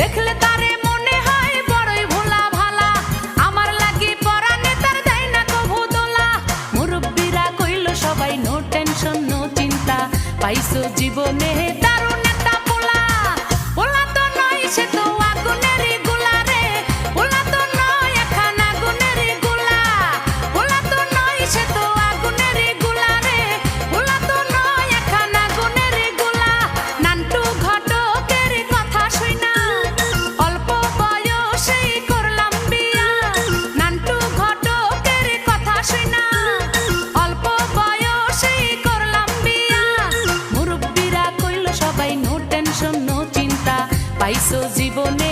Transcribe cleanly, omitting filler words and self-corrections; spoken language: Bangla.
দেখলে তারে মনে হয় বড়ই ভোলা ভালা, আমার লাগি পরানে তার দেয় না কভু দোলা। মুরব্বিরা কইল সবাই নো টেনশন নো চিন্তা, পাইছো জীবনে দারুণ একটা পোলা। পোলা তো নয় সে তো আগুনেরই গোলা রে, পোলা তো নয় এখন আগুনেরই গোলা। পোলা তো নয় সে তো আগুনেরই গোলা রে, পোলা তো নয় এখন আগুনেরই গোলা। নান্টু ঘটকের কথা শুইনা অল্প বয়সেই করলাম বিয়া। নান্টু ঘটকের কথা শুইনা অল্প বয়সেই করলাম বিয়া। মুরব্বিরা কইল সবাই নো টেনশন নো চিন্তা, পাইছো জীবনে